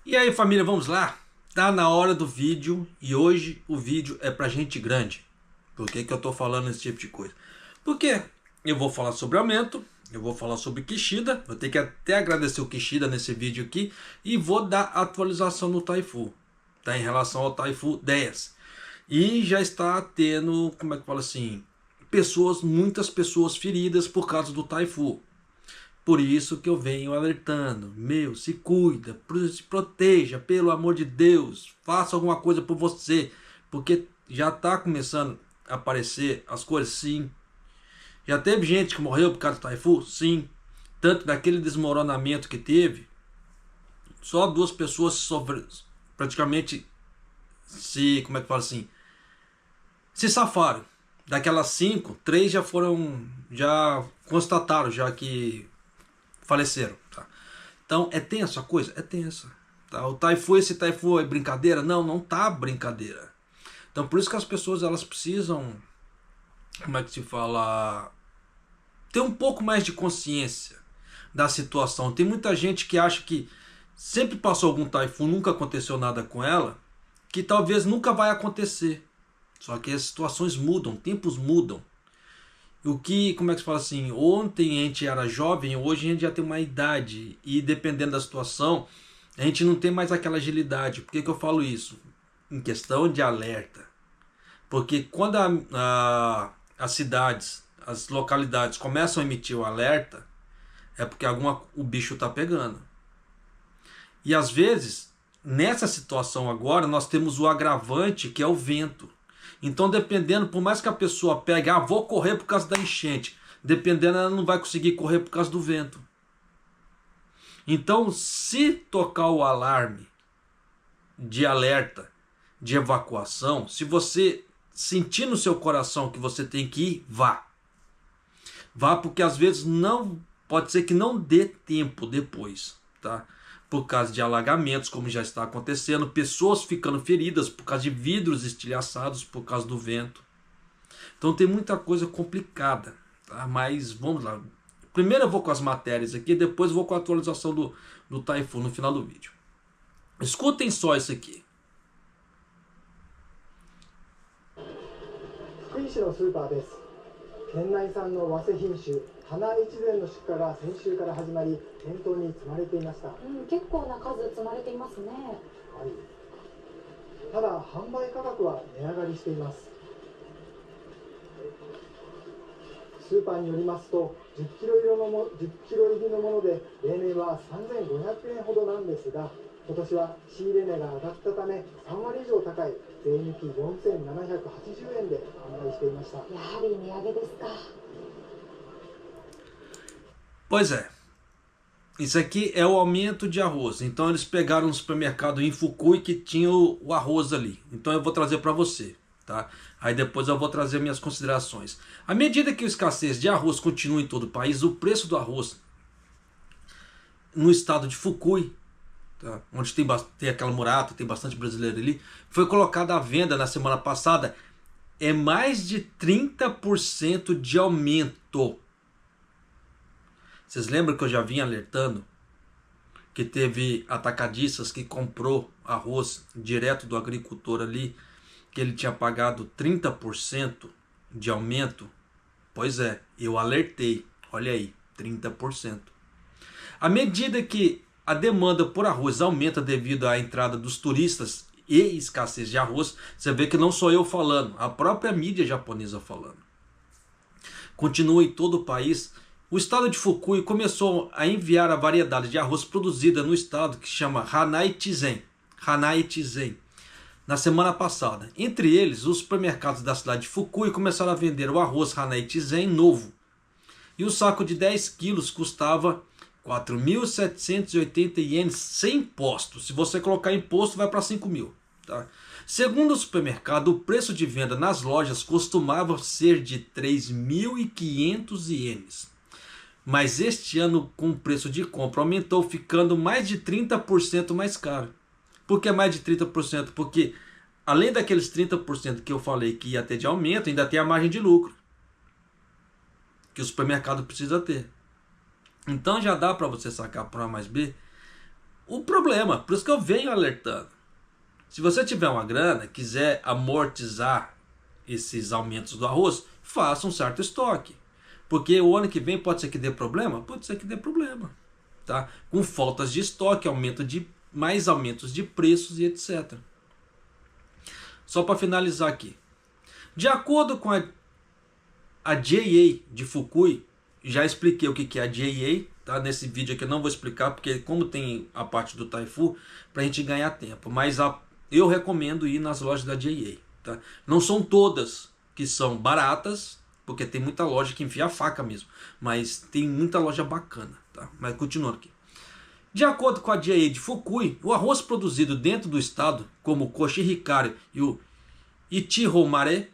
E aí, família, vamos lá? Tá na hora do vídeo e hoje o vídeo é pra gente grande. Por que que eu tô falando esse tipo de coisa? Porque eu vou falar sobre aumento, eu vou falar sobre Kishida, eu tenho que até agradecer o Kishida nesse vídeo aqui e vou dar atualização no Taifu, tá? Em relação ao Taifu 10. E já está tendo, como é que fala assim, muitas pessoas feridas por causa do Taifu. Por isso que eu venho alertando, se cuida, se proteja, pelo amor de Deus, faça alguma coisa por você, porque já está começando a aparecer as coisas, sim. Já teve gente que morreu por causa do Taifu, sim. Tanto daquele desmoronamento que teve, só 2 pessoas praticamente como é que fala assim, se safaram. Daquelas 5, 3 já constataram já que faleceram, tá? Então é tenso a coisa? É tensa, tá? Esse Taifu é brincadeira? Não, não tá brincadeira. Então por isso que as pessoas elas precisam, como é que se fala, ter um pouco mais de consciência da situação. Tem muita gente que acha que sempre passou algum Taifu, nunca aconteceu nada com ela, que talvez nunca vai acontecer. Só que as situações mudam, tempos mudam. O que, como é que se fala assim, ontem a gente era jovem, hoje a gente já tem uma idade e dependendo da situação, a gente não tem mais aquela agilidade. Por que que eu falo isso? Em questão de alerta. Porque quando as cidades, as localidades começam a emitir o alerta, é porque o bicho está pegando. E às vezes, nessa situação agora, nós temos o agravante que é o vento. Então, dependendo, por mais que a pessoa pegue, vou correr por causa da enchente, dependendo, ela não vai conseguir correr por causa do vento. Então, se tocar o alarme de alerta, de evacuação, se você sentir no seu coração que você tem que ir, vá. Vá, porque às vezes pode ser que não dê tempo depois, tá? Por causa de alagamentos, como já está acontecendo, pessoas ficando feridas por causa de vidros estilhaçados por causa do vento. Então tem muita coisa complicada, tá? Mas vamos lá. Primeiro eu vou com as matérias aqui, depois eu vou com a atualização do Taifu no final do vídeo. Escutem só isso aqui. 福井市のスーパーです。県内産の早生品種花越前の出荷が先週から始まり、店頭に積まれていました。結構な数積まれていますね。はい。ただ販売価格は値上がりしています。スーパーによりますと、10キロ入りのもので例年は3500円ほどなんですが、今年は仕入れ値が上がったため3割以上高い税抜き4780円で販売していました。やはり値上げですか。 Pois é, isso aqui é o aumento de arroz. Então eles pegaram um supermercado em Fukui que tinha o arroz ali. Então eu vou trazer para você, tá? Aí depois eu vou trazer minhas considerações. À medida que a escassez de arroz continua em todo o país, o preço do arroz no estado de Fukui, tá? Onde tem aquela murata, tem bastante brasileiro ali, foi colocado à venda na semana passada. É mais de 30% de aumento. Vocês lembram que eu já vim alertando que teve atacadistas que comprou arroz direto do agricultor ali, que ele tinha pagado 30% de aumento? Pois é, eu alertei, olha aí, 30%. À medida que a demanda por arroz aumenta devido à entrada dos turistas e escassez de arroz, você vê que não sou eu falando, a própria mídia japonesa falando. Continua em todo o país. O estado de Fukui começou a enviar a variedade de arroz produzida no estado que se chama Hanai-Chizen, na semana passada. Entre eles, os supermercados da cidade de Fukui começaram a vender o arroz Hanai-Chizen novo. E o saco de 10 quilos custava 4.780 ienes sem imposto. Se você colocar imposto, vai para 5.000. Tá? Segundo o supermercado, o preço de venda nas lojas costumava ser de 3.500 ienes. Mas este ano, com o preço de compra, aumentou, ficando mais de 30% mais caro. Por que mais de 30%? Porque além daqueles 30% que eu falei que ia ter de aumento, ainda tem a margem de lucro que o supermercado precisa ter. Então já dá para você sacar por A mais B o problema. Por isso que eu venho alertando. Se você tiver uma grana, quiser amortizar esses aumentos do arroz, faça um certo estoque. Porque o ano que vem pode ser que dê problema? Pode ser que dê problema. Tá? Com faltas de estoque, mais aumentos de preços e etc. Só para finalizar aqui. De acordo com a JA de Fukui, já expliquei o que é a JA, tá? Nesse vídeo aqui eu não vou explicar, porque como tem a parte do Taifu, para a gente ganhar tempo. Mas eu recomendo ir nas lojas da JA. Tá? Não são todas que são baratas, porque tem muita loja que enfia a faca mesmo. Mas tem muita loja bacana. Tá? Mas continuando aqui. De acordo com a JA de Fukui, o arroz produzido dentro do estado, como o Koshihikari e o Ichihomare,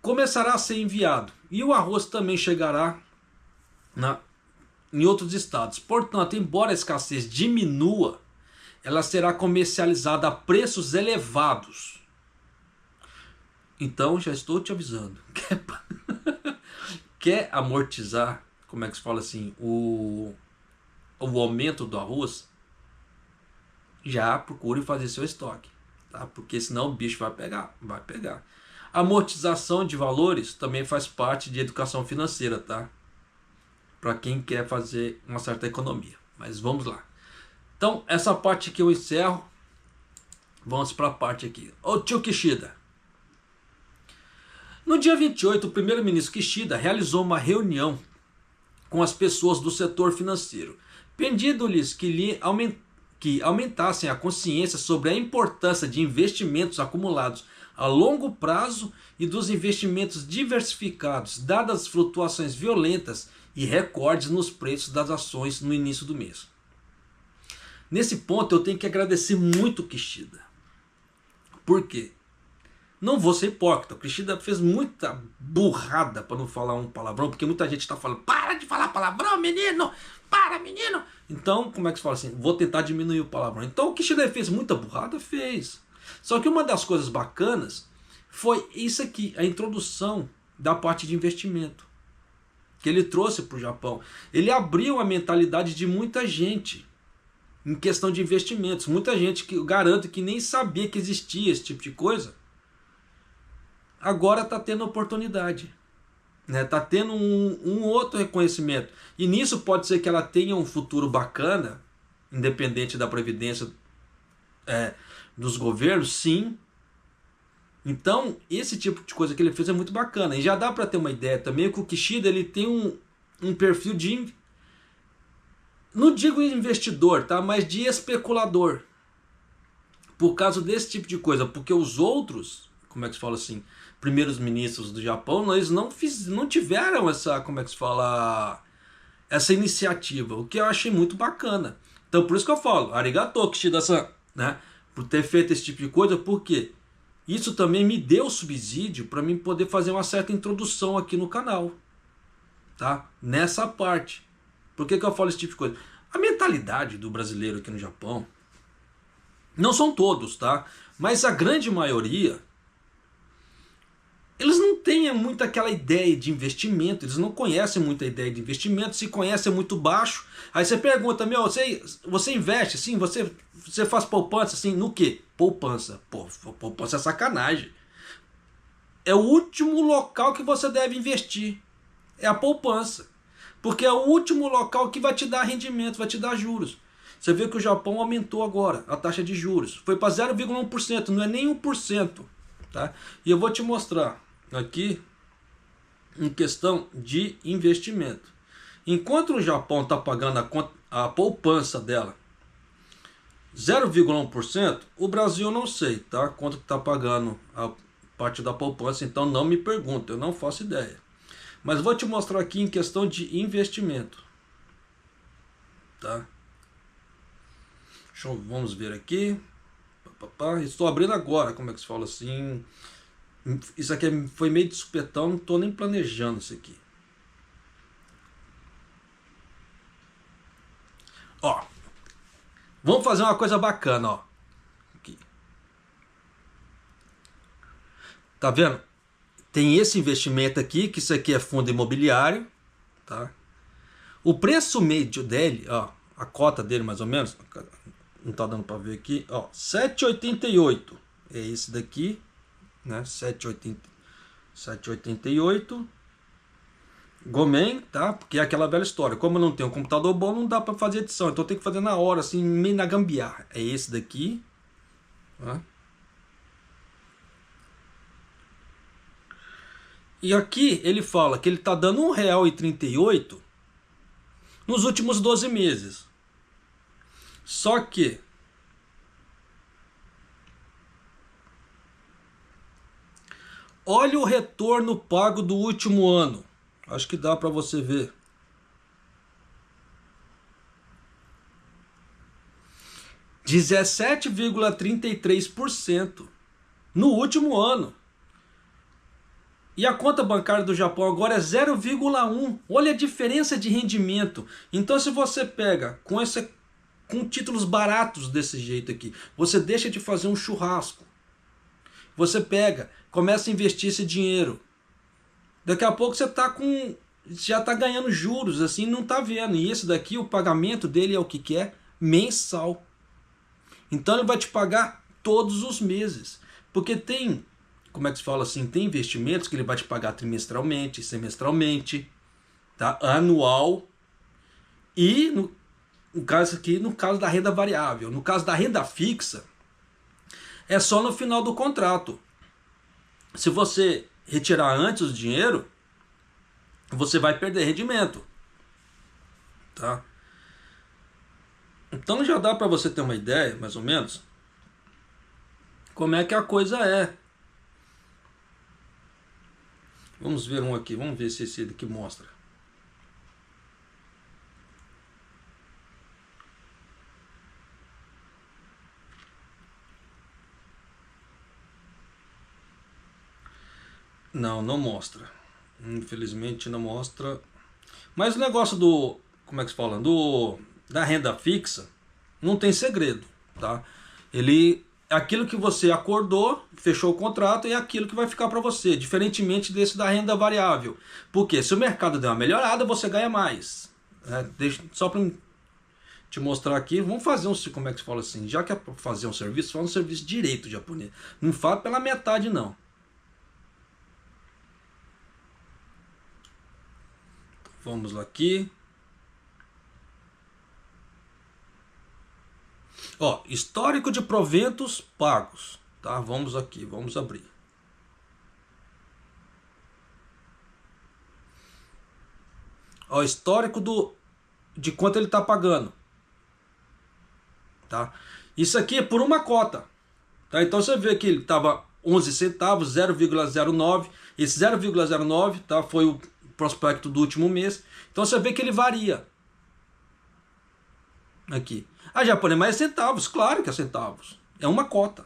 começará a ser enviado. E o arroz também chegará em outros estados. Portanto, embora a escassez diminua, ela será comercializada a preços elevados. Então, já estou te avisando. Quer amortizar, como é que se fala assim, o aumento do arroz? Já procure fazer seu estoque. Tá? Porque senão o bicho vai pegar. Amortização de valores também faz parte de educação financeira, tá? Para quem quer fazer uma certa economia. Mas vamos lá. Então, essa parte aqui eu encerro. Vamos para a parte aqui. O tio Kishida. No dia 28, o primeiro-ministro Kishida realizou uma reunião com as pessoas do setor financeiro, pedindo-lhes que aumentassem a consciência sobre a importância de investimentos acumulados a longo prazo e dos investimentos diversificados, dadas as flutuações violentas e recordes nos preços das ações no início do mês. Nesse ponto eu tenho que agradecer muito o Kishida. Por quê? Não vou ser hipócrita. O Kishida fez muita burrada, para não falar um palavrão, porque muita gente está falando, para de falar palavrão, menino! Para, menino! Então, como é que se fala assim? Vou tentar diminuir o palavrão. Então o Kishida fez muita burrada? Fez. Só que uma das coisas bacanas foi isso aqui, a introdução da parte de investimento que ele trouxe para o Japão. Ele abriu a mentalidade de muita gente em questão de investimentos. Muita gente que eu garanto que nem sabia que existia esse tipo de coisa, agora está tendo oportunidade. Está tendo um outro reconhecimento. E nisso pode ser que ela tenha um futuro bacana, independente da previdência dos governos, sim. Então, esse tipo de coisa que ele fez é muito bacana. E já dá para ter uma ideia também que o Kishida ele tem um perfil de, não digo investidor, tá? Mas de especulador. Por causa desse tipo de coisa. Porque os outros, como é que se fala assim, primeiros ministros do Japão, eles não tiveram essa, como é que se fala, essa iniciativa. O que eu achei muito bacana. Então, por isso que eu falo, arigato, Kishida, né? Por ter feito esse tipo de coisa, porque isso também me deu subsídio para mim poder fazer uma certa introdução aqui no canal, tá? Nessa parte. Por que eu falo esse tipo de coisa? A mentalidade do brasileiro aqui no Japão, não são todos, tá? Mas a grande maioria, eles não têm muito aquela ideia de investimento, eles não conhecem muito a ideia de investimento, se conhecem muito baixo. Aí você pergunta, você investe assim, você faz poupança assim, no quê? Poupança. Pô, poupança é sacanagem. É o último local que você deve investir. É a poupança. Porque é o último local que vai te dar rendimento, vai te dar juros. Você vê que o Japão aumentou agora a taxa de juros. Foi para 0,1%, não é nem 1%. Tá? E eu vou te mostrar aqui em questão de investimento. Enquanto o Japão está pagando a poupança dela 0,1%, o Brasil eu não sei, tá? Quanto está pagando a parte da poupança, então não me pergunta, eu não faço ideia. Mas vou te mostrar aqui em questão de investimento, tá? Vamos ver aqui. Estou abrindo agora, como é que se fala assim? Isso aqui foi meio de supetão, não estou nem planejando isso aqui. Ó, vamos fazer uma coisa bacana, ó. Aqui. Tá vendo? Tem esse investimento aqui, que isso aqui é fundo imobiliário, tá? O preço médio dele, ó, a cota dele mais ou menos, Não tá dando para ver aqui, ó, 7,88 é esse daqui, né? 7,88 Gomen, tá? Porque é aquela velha história. Como eu não tenho um computador bom, não dá para fazer edição. Então tem que fazer na hora, assim, meio na gambiarra. É esse daqui, tá? E aqui ele fala que ele tá dando R$1,38 nos últimos 12 meses. Só que olha o retorno pago do último ano. Acho que dá para você ver. R$ 17,33% no último ano. E a conta bancária do Japão agora é 0,1. Olha a diferença de rendimento. Então se você pega com títulos baratos desse jeito aqui, você deixa de fazer um churrasco. Você pega, começa a investir esse dinheiro. Daqui a pouco você já está ganhando juros, assim, não está vendo. E esse daqui, o pagamento dele é o que é? Mensal. Então ele vai te pagar todos os meses. Porque tem, como é que se fala assim, tem investimentos que ele vai te pagar trimestralmente, semestralmente, tá? Anual. E no caso aqui, no caso da renda variável, no caso da renda fixa, é só no final do contrato. Se você retirar antes o dinheiro, você vai perder rendimento, tá? Então já dá para você ter uma ideia, mais ou menos, como é que a coisa é. Vamos ver um aqui, vamos ver se esse daqui mostra. Não, não mostra. Infelizmente não mostra. Mas o negócio do, como é que se fala? Da renda fixa, não tem segredo, tá? Aquilo que você acordou, fechou o contrato, é aquilo que vai ficar para você, diferentemente desse da renda variável. Porque se o mercado der uma melhorada, você ganha mais. Só para te mostrar aqui, vamos fazer como é que se fala assim? Já que é para fazer um serviço, faz um serviço direito japonês. Não fala pela metade, não. Vamos lá aqui. Ó, histórico de proventos pagos, tá? Vamos aqui, vamos abrir. Ó, histórico de quanto ele está pagando, tá? Isso aqui é por uma cota, tá? Então você vê que ele estava 11 centavos, 0,09. Esse 0,09, tá? Foi o prospecto do último mês. Então você vê que ele varia. Aqui. A japonesa, mas é centavos, claro que é centavos. É uma cota,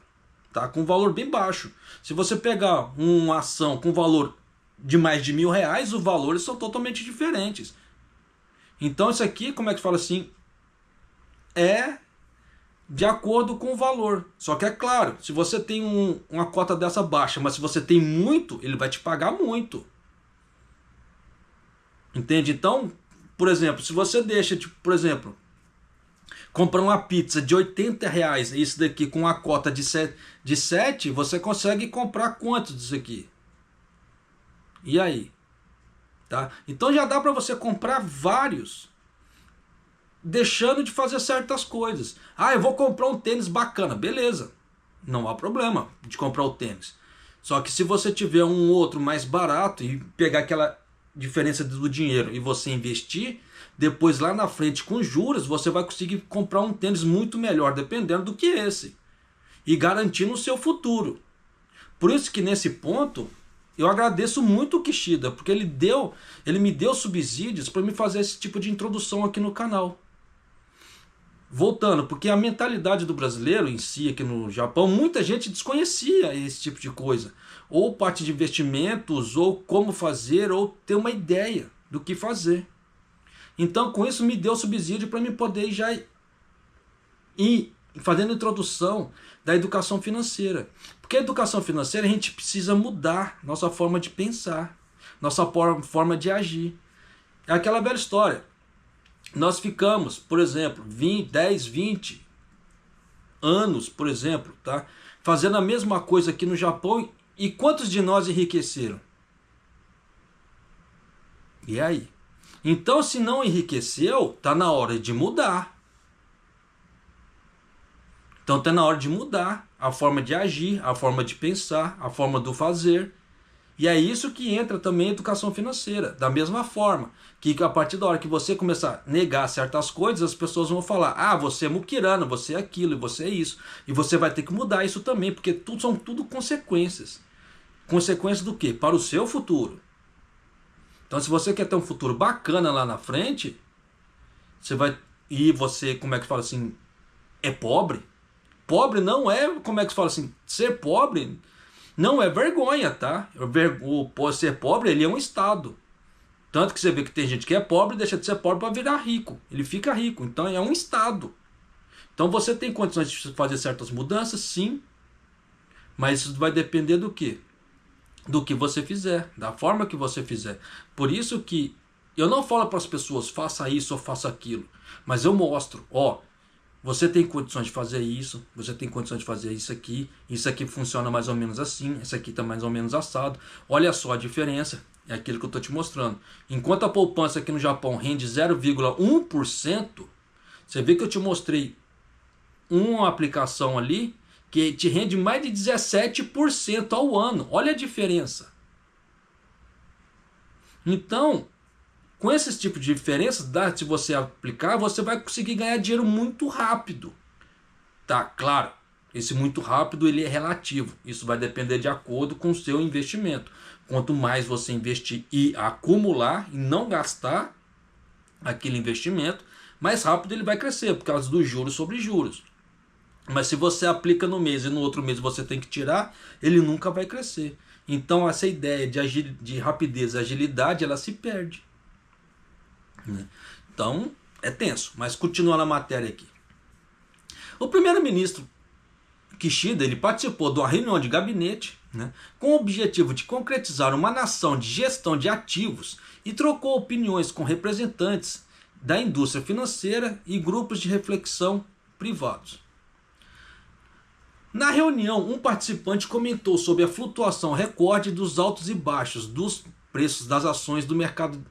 tá? Com valor bem baixo. Se você pegar uma ação com valor de mais de R$1.000, os valores são totalmente diferentes. Então isso aqui, como é que fala assim? É de acordo com o valor. Só que é claro, se você tem uma cota dessa baixa, mas se você tem muito, ele vai te pagar muito. Entende? Então, por exemplo, se você deixa, tipo, por exemplo, comprar uma pizza de R$80, isso daqui com uma cota de 7, você consegue comprar quanto disso aqui? E aí? Tá? Então já dá para você comprar vários, deixando de fazer certas coisas. Ah, eu vou comprar um tênis bacana, beleza. Não há problema de comprar o tênis. Só que se você tiver um outro mais barato e pegar aquela diferença do dinheiro e você investir, depois lá na frente com juros você vai conseguir comprar um tênis muito melhor, dependendo do que esse, e garantindo o seu futuro. Por isso que nesse ponto eu agradeço muito o Kishida, porque ele me deu subsídios para me fazer esse tipo de introdução aqui no canal. Voltando, porque a mentalidade do brasileiro em si aqui no Japão, muita gente desconhecia esse tipo de coisa. Ou parte de investimentos, ou como fazer, ou ter uma ideia do que fazer. Então com isso me deu subsídio para me poder já ir fazendo a introdução da educação financeira. Porque a educação financeira a gente precisa mudar nossa forma de pensar, nossa forma de agir. É aquela velha história. Nós ficamos, por exemplo, 10, 20, anos, por exemplo, tá? Fazendo a mesma coisa aqui no Japão, e quantos de nós enriqueceram? E aí? Então, se não enriqueceu, tá na hora de mudar. Então tá na hora de mudar a forma de agir, a forma de pensar, a forma do fazer. E é isso que entra também a educação financeira. Da mesma forma que a partir da hora que você começar a negar certas coisas, as pessoas vão falar: ah, você é muquirana, você é aquilo, você é isso. E você vai ter que mudar isso também, porque são tudo consequências. Consequências do quê? Para o seu futuro. Então, se você quer ter um futuro bacana lá na frente, você vai... E você, como é que fala assim, é pobre? Pobre não é, como é que fala assim, ser pobre não é vergonha, tá? O ser pobre, ele é um estado. Tanto que você vê que tem gente que é pobre e deixa de ser pobre para virar rico. Ele fica rico, então é um estado. Então você tem condições de fazer certas mudanças, sim. Mas isso vai depender do quê? Do que você fizer, da forma que você fizer. Por isso que eu não falo para as pessoas, faça isso ou faça aquilo. Mas eu mostro, ó, você tem condições de fazer isso, você tem condições de fazer isso aqui funciona mais ou menos assim, esse aqui está mais ou menos assado. Olha só a diferença, é aquilo que eu estou te mostrando. Enquanto a poupança aqui no Japão rende 0,1%, você vê que eu te mostrei uma aplicação ali que te rende mais de 17% ao ano. Olha a diferença. Então, com esse tipo de diferença, se você aplicar, você vai conseguir ganhar dinheiro muito rápido. Tá, claro, esse muito rápido ele é relativo. Isso vai depender de acordo com o seu investimento. Quanto mais você investir e acumular e não gastar aquele investimento, mais rápido ele vai crescer, por causa dos juros sobre juros. Mas se você aplica no mês e no outro mês você tem que tirar, ele nunca vai crescer. Então essa ideia de rapidez e agilidade, ela se perde. Então é tenso, mas continua na matéria aqui. O primeiro-ministro Kishida, ele participou de uma reunião de gabinete, com o objetivo de concretizar uma nação de gestão de ativos e trocou opiniões com representantes da indústria financeira e grupos de reflexão privados. Na reunião, um participante comentou sobre a flutuação recorde dos altos e baixos dos preços das ações do mercado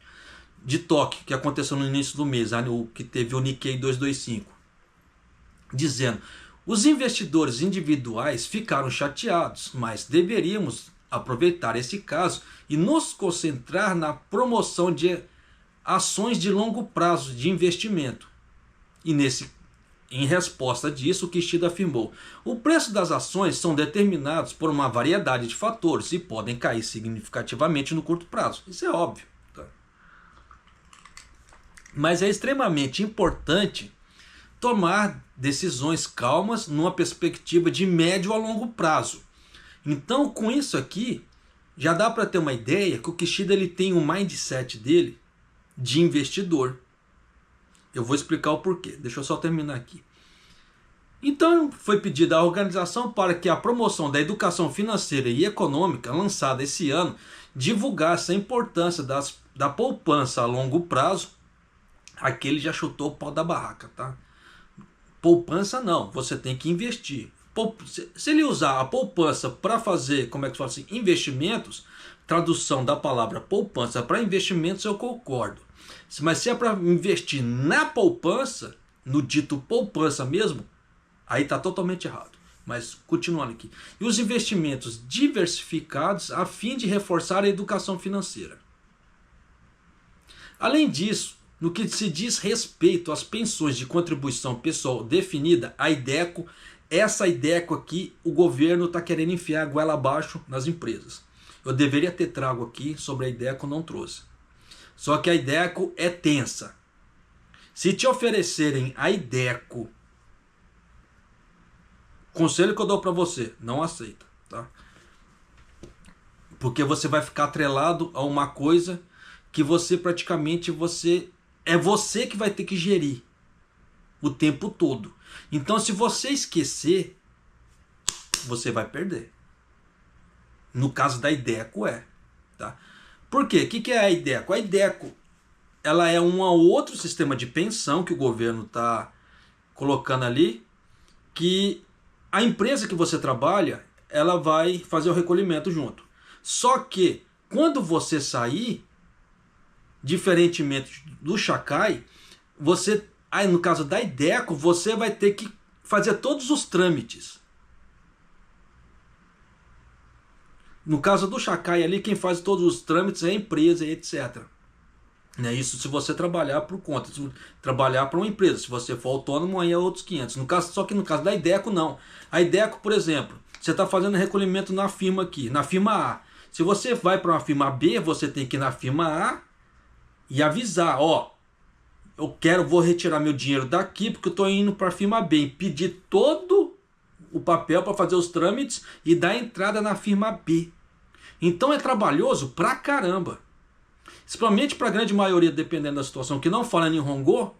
de Tóquio, que aconteceu no início do mês, o que teve o Nikkei 225, dizendo: os investidores individuais ficaram chateados, mas deveríamos aproveitar esse caso e nos concentrar na promoção de ações de longo prazo de investimento. E em resposta disso, o Kishida afirmou: o preço das ações são determinados por uma variedade de fatores e podem cair significativamente no curto prazo. Isso é óbvio. Tá? Mas é extremamente importante tomar decisões calmas numa perspectiva de médio a longo prazo. Então, com isso aqui, já dá para ter uma ideia que o Kishida ele tem um mindset dele de investidor. Eu vou explicar o porquê. Deixa eu só terminar aqui. Então, foi pedida à organização para que a promoção da educação financeira e econômica, lançada esse ano, divulgasse a importância da poupança a longo prazo. Aqui ele já chutou o pau da barraca, tá? Poupança não, você tem que investir. Se ele usar a poupança para fazer, como é que fala assim, investimentos, tradução da palavra poupança para investimentos, eu concordo. Mas se é para investir na poupança, no dito poupança mesmo, aí está totalmente errado. Mas continuando aqui. E os investimentos diversificados a fim de reforçar a educação financeira. Além disso, no que se diz respeito às pensões de contribuição pessoal definida, a IDECO, essa IDECO aqui, o governo está querendo enfiar a goela abaixo nas empresas. Eu deveria ter trago aqui sobre a IDECO, não trouxe. Só que a IDECO é tensa. Se te oferecerem a IDECO, conselho que eu dou para você, não aceita, tá? Porque você vai ficar atrelado a uma coisa que você praticamente é você que vai ter que gerir o tempo todo. Então, se você esquecer, você vai perder. No caso da IDECO tá? Por quê? O que é a IDECO? A IDECO, ela é um outro sistema de pensão que o governo está colocando ali, que a empresa que você trabalha, ela vai fazer o recolhimento junto. Só que quando você sair, diferentemente do Chacai, você, aí no caso da Ideco, você vai ter que fazer todos os trâmites. No caso do Chacai ali, quem faz todos os trâmites é a empresa, etc. Isso se você trabalhar por conta, se trabalhar para uma empresa. Se você for autônomo, aí é outros 500. Só que no caso da Ideco, não. A Ideco, por exemplo, você está fazendo recolhimento na firma aqui, na firma A. Se você vai para uma firma B, você tem que ir na firma A e avisar, ó, vou retirar meu dinheiro daqui porque eu estou indo para a firma B, e pedir todo o papel para fazer os trâmites e dar entrada na firma B. Então é trabalhoso pra caramba. Principalmente para a grande maioria, dependendo da situação, que não fala Nihongo,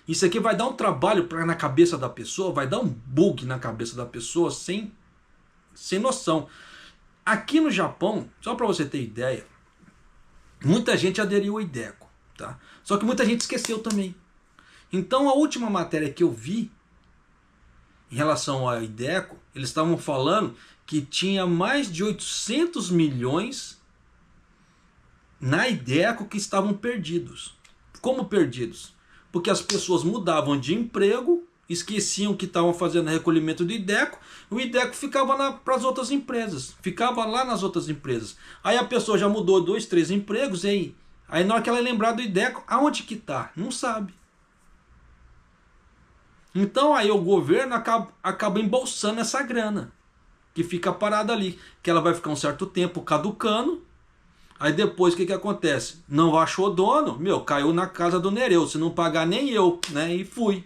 isso aqui vai dar um trabalho na cabeça da pessoa, vai dar um bug na cabeça da pessoa sem noção. Aqui no Japão, só para você ter ideia, muita gente aderiu ao Ideco, tá? Só que muita gente esqueceu também. Então a última matéria que eu vi em relação ao Ideco, eles estavam falando que tinha mais de 800 milhões na Ideco que estavam perdidos. Como perdidos? Porque as pessoas mudavam de emprego, esqueciam que estavam fazendo recolhimento do Ideco, o Ideco ficava para as outras empresas, ficava lá nas outras empresas. Aí a pessoa já mudou 2, 3 empregos, aí na hora que ela lembrar do Ideco, aonde que está? Não sabe. Então aí o governo acaba embolsando essa grana, que fica parada ali, que ela vai ficar um certo tempo caducando. Aí depois o que acontece? Não achou dono, caiu na casa do Nereu, se não pagar nem eu, né? E fui.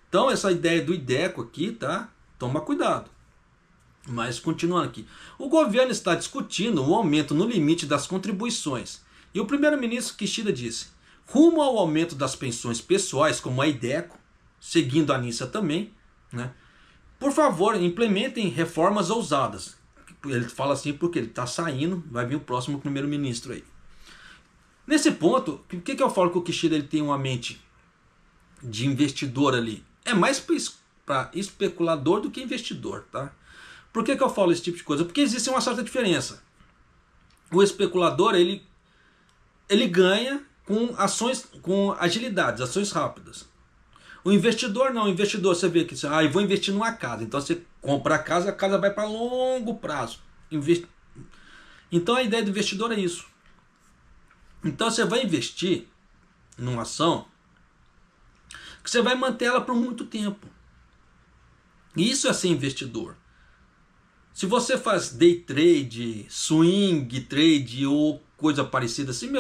Então essa ideia do Ideco aqui, tá? Toma cuidado. Mas continuando aqui. O governo está discutindo um aumento no limite das contribuições. E o primeiro-ministro Kishida disse, rumo ao aumento das pensões pessoais, como a Ideco, seguindo a NISA também, né? Por favor, implementem reformas ousadas. Ele fala assim porque ele está saindo, vai vir o próximo primeiro-ministro aí. Nesse ponto, o que eu falo que o Kishida ele tem uma mente de investidor ali? É mais para especulador do que investidor, tá? Por que eu falo esse tipo de coisa? Porque existe uma certa diferença. O especulador, ele ganha com ações, com agilidades, ações rápidas. O investidor não, o investidor você vê que eu vou investir numa casa, então você compra a casa vai para longo prazo. Então a ideia do investidor é isso. Então você vai investir numa ação que você vai manter ela por muito tempo. E isso é ser investidor. Se você faz day trade, swing trade ou coisa parecida assim,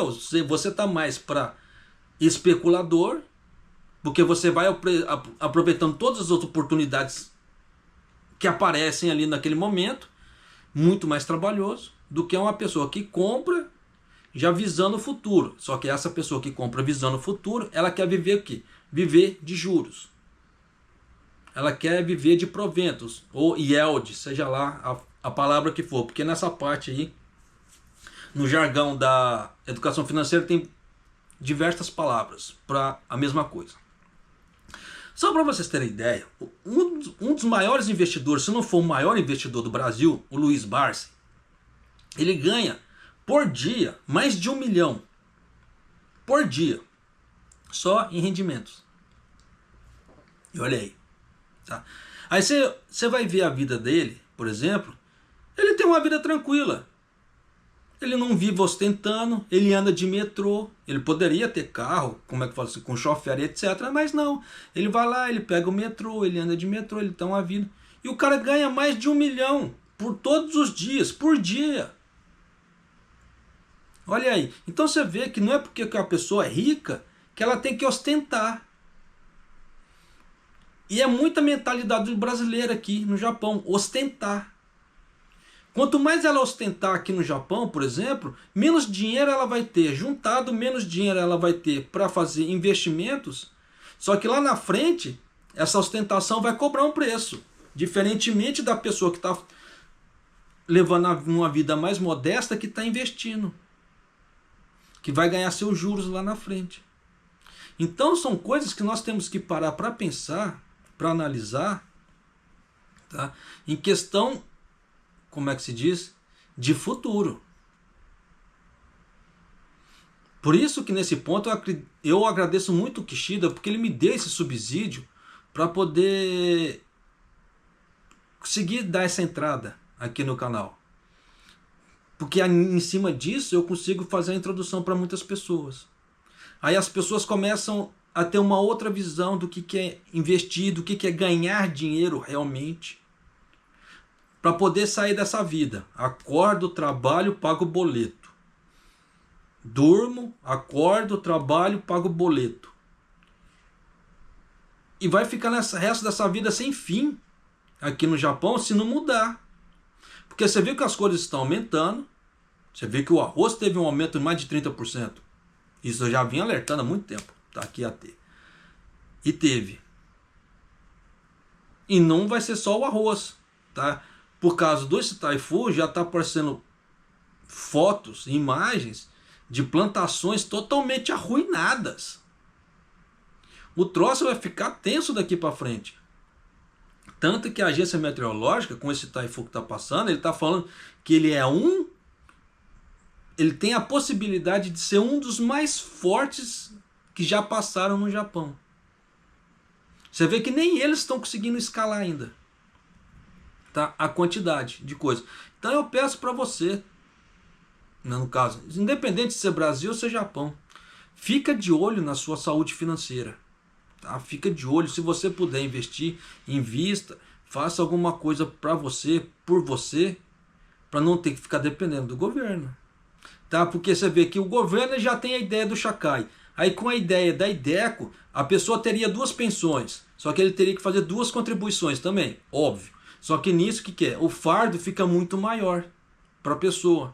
você está mais para especulador, porque você vai aproveitando todas as outras oportunidades que aparecem ali naquele momento, muito mais trabalhoso do que uma pessoa que compra já visando o futuro. Só que essa pessoa que compra visando o futuro, ela quer viver o quê? Viver de juros. Ela quer viver de proventos, ou yield, seja lá a palavra que for, porque nessa parte aí, no jargão da educação financeira, tem diversas palavras para a mesma coisa. Só para vocês terem ideia, um dos maiores investidores, se não for o maior investidor do Brasil, o Luiz Barsi, ele ganha por dia mais de 1 milhão por dia, só em rendimentos. E olha aí. Tá? Aí você vai ver a vida dele, por exemplo, ele tem uma vida tranquila. Ele não vive ostentando, ele anda de metrô, ele poderia ter carro, como é que fala assim, com chofer, etc. Mas não, ele vai lá, ele pega o metrô, ele anda de metrô, ele tem uma vida. E o cara ganha mais de 1 milhão por todos os dias, por dia. Olha aí, então você vê que não é porque a pessoa é rica que ela tem que ostentar. E é muita mentalidade brasileira aqui no Japão, ostentar. Quanto mais ela ostentar aqui no Japão, por exemplo, menos dinheiro ela vai ter juntado, menos dinheiro ela vai ter para fazer investimentos. Só que lá na frente, essa ostentação vai cobrar um preço. Diferentemente da pessoa que está levando uma vida mais modesta, que está investindo. Que vai ganhar seus juros lá na frente. Então são coisas que nós temos que parar para pensar, para analisar, tá? Em questão, como é que se diz? De futuro. Por isso que nesse ponto eu agradeço muito o Kishida, porque ele me deu esse subsídio para poder conseguir dar essa entrada aqui no canal. Porque em cima disso eu consigo fazer a introdução para muitas pessoas. Aí as pessoas começam a ter uma outra visão do que é investir, do que é ganhar dinheiro realmente, para poder sair dessa vida. Acordo, trabalho, pago boleto. Durmo, acordo, trabalho, pago boleto. E vai ficar nessa resto dessa vida sem fim aqui no Japão se não mudar. Porque você vê que as coisas estão aumentando. Você vê que o arroz teve um aumento de mais de 30%. Isso eu já vim alertando há muito tempo. Tá aqui a ter. E teve. E não vai ser só o arroz. Tá? Por causa desse Taifu já está aparecendo fotos, imagens de plantações totalmente arruinadas. O troço vai ficar tenso daqui para frente. Tanto que a agência meteorológica, com esse Taifu que está passando, ele está falando que ele tem a possibilidade de ser um dos mais fortes que já passaram no Japão. Você vê que nem eles estão conseguindo escalar ainda, tá? A quantidade de coisa. Então eu peço para você, no caso, independente de ser Brasil ou ser Japão, fica de olho na sua saúde financeira. Tá? Fica de olho, se você puder investir, invista, faça alguma coisa para você, por você, para não ter que ficar dependendo do governo. Tá? Porque você vê que o governo já tem a ideia do Shakai. Aí com a ideia da IDECO, a pessoa teria 2 pensões, só que ele teria que fazer 2 contribuições também, óbvio. Só que nisso que é? O fardo fica muito maior para a pessoa.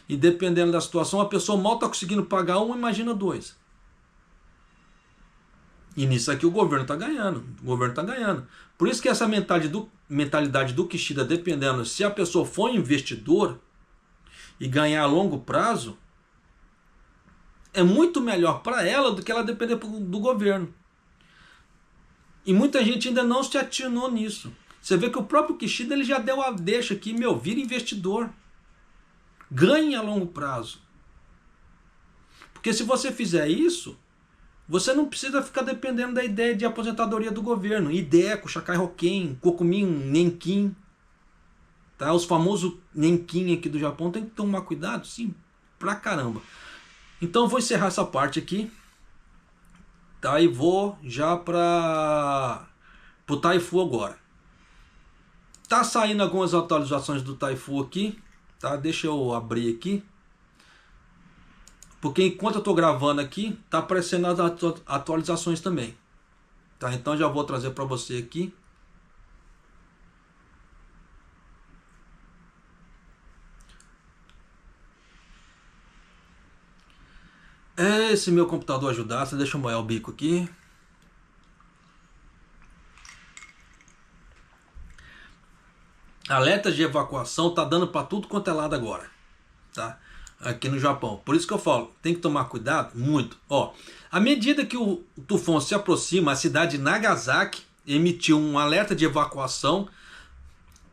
E dependendo da situação, a pessoa mal está conseguindo pagar 1, imagina 2. E nisso aqui o governo está ganhando. O governo está ganhando. Por isso que essa mentalidade do Kishida, dependendo, se a pessoa for investidor e ganhar a longo prazo, é muito melhor para ela do que ela depender do governo. E muita gente ainda não se atinou nisso. Você vê que o próprio Kishida ele já deu a deixa aqui, vira investidor. Ganhe a longo prazo. Porque se você fizer isso, você não precisa ficar dependendo da ideia de aposentadoria do governo. IDECO, Shakai Hoken, Kokumin, Nenkin. Tá? Os famosos Nenkin aqui do Japão tem que tomar cuidado, sim, pra caramba. Então eu vou encerrar essa parte aqui. Tá? E vou já para o Taifu agora. Tá saindo algumas atualizações do Taifu aqui. Tá? Deixa eu abrir aqui. Porque enquanto eu estou gravando aqui, tá aparecendo as atualizações também. Tá? Então já vou trazer para você aqui. Esse meu computador ajudasse, deixa eu molhar o bico aqui. Alerta de evacuação tá dando para tudo quanto é lado agora, tá? Aqui no Japão. Por isso que eu falo, tem que tomar cuidado muito. Ó, à medida que o tufão se aproxima, a cidade de Nagasaki emitiu um alerta de evacuação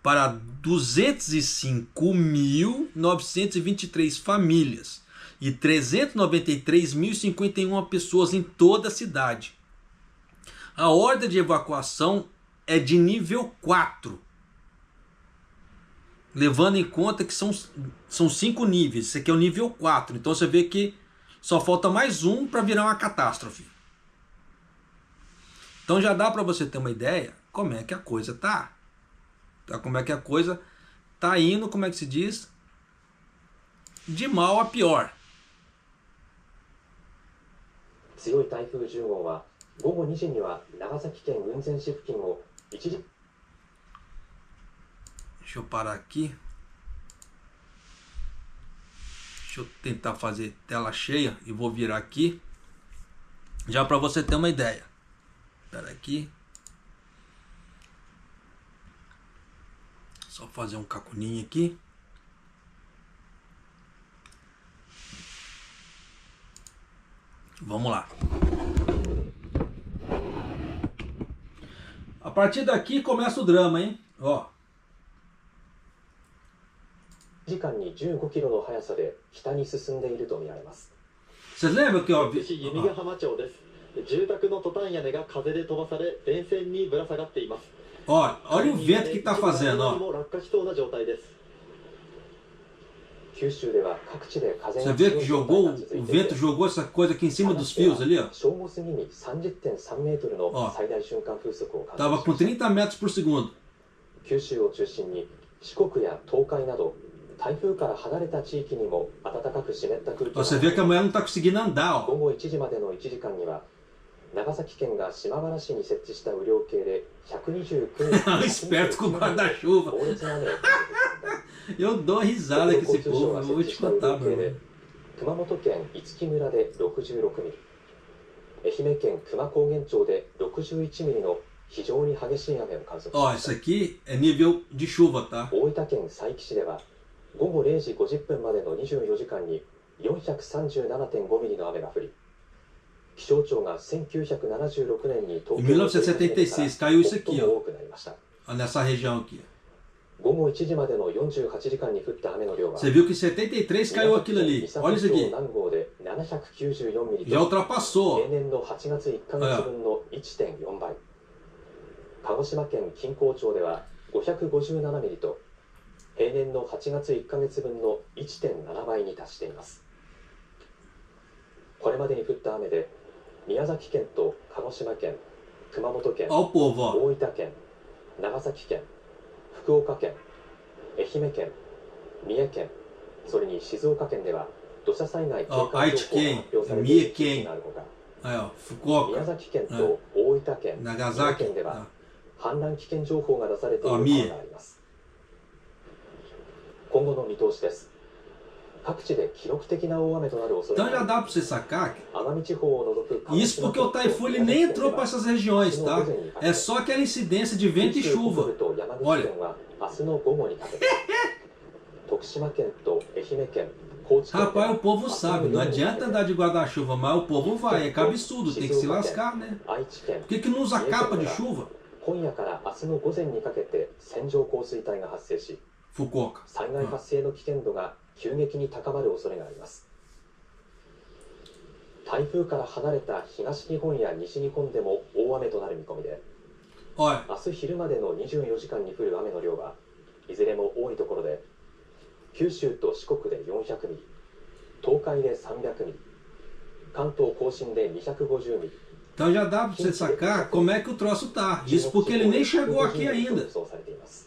para 205.923 famílias e 393.051 pessoas em toda a cidade. A ordem de evacuação é de nível 4. Levando em conta que são 5 níveis. Esse aqui é o nível 4. Então você vê que só falta mais um para virar uma catástrofe. Então já dá para você ter uma ideia como é que a coisa tá. Como é que a coisa tá indo, como é que se diz? De mal a pior. 強い台風10号は午後2時には長崎県雲仙市付近を一時 Deixa eu parar aqui. Deixa eu tentar fazer tela cheia e vou virar aqui. Já para você ter uma ideia. Espera aqui. Só fazer um cacuninho aqui. Vamos lá. partir daqui começa o drama, hein? Ó. 時間に15キロの速さで北に進んでいるとみられます。 Vocês lembram que ó, 弓ヶ浜町です。住宅のトタン屋根が風で飛ばされ電線にぶら下がっています。 ó, olha o vento que tá fazendo, ó. も落下しそうな状態です。 九州では各地で風 Você が vê 強 que い状態 jogou, が続い o てい vento て、 jogou essa coisa aqui em cima dos fios ali, ó. 正午過ぎに 30.3 メートルの最大瞬間風速を観 Tava 測 com しました 30 metros por segundo. 九州を中心に四国や東海など台風から離れた地域にも暖かく湿った空気 Ó, você vê que a mulher não tá conseguindo andar, 午 ó. 後1時までの1時間には長崎県が島原市に設置した雨量計で129 Esperto com o guarda-chuva. 猛烈な雨を Eu dou risada com esse povo, eu vou te contar, meu irmão. 熊本県五木村で66ミリ、愛媛県久万高原町で61ミリの非常に激しい雨を観測し Ó, まし isso た。 aqui é nível de chuva, tá? 大分県佐伯市では午後0時50分までの24時間に437.5ミリの雨が降り、気象庁が1976年に統計を取り始めてから caiu isso aqui, 最も ó. 多くなりました。 Ó, nessa região aqui. 午後1時までの48時間に降った雨の量は Você viu que em 73 caiu aquilo ali. Olha isso aqui. 南郷で794ミリ Já ultrapassou, 平年の8月1ヶ月分の 1.4 倍。鹿児島県錦江町では557ミリと平年の8月1ヶ月分の 1.7 倍に達しています。これまでに降った雨で宮崎県と鹿児島県、熊本県、 ó. Ó o povo, ó. 大分県、長崎県、福岡県、愛媛県、三重県、それに静岡県では土砂災害警戒情報が発表されている地域があるほか、 Aí, ó. Fukuoka. 宮崎県と大分県、三重 Nagasaki. 県では氾濫危険情報が出されているあ三重川があります。今後の見通しです。各地で記録的な大雨となる恐れ Então が já あり、 dá pra você sacar. 奄美地方を除く鹿児 Isso 島 porque o 県と Taifu ele nem 宮崎 entrou 県 para では essas regiões, 明日の tá? 午前にかけ É て só aquela incidência de vento e 九州北 chuva. 部と山口県は明日の午後にかけて、徳島県と愛媛県、高知県で Rapaz, は o povo sabe, não adianta andar de guarda-chuva, mas o povo vai, é que absurdo, tem que se lascar, né? 愛知県、 Por que não usa capa de chuva? 今夜から明日の午前にかけて線状降水帯が発生し、 Fukuoka. 災害発生の危険度が急激に高まる恐れがあります。台風から離れた東日本や西日本でも大雨となる見込みで、 Olha, 明日昼までの24時間に降る雨の量はいずれも多いところで、九州と四国で400ミリ、東海で300ミリ、関東甲信で250ミリ、 então já dá pra você sacar como é que o troço tá. Isso porque ele nem chegou aqui 中国地方で ainda. 予想されています。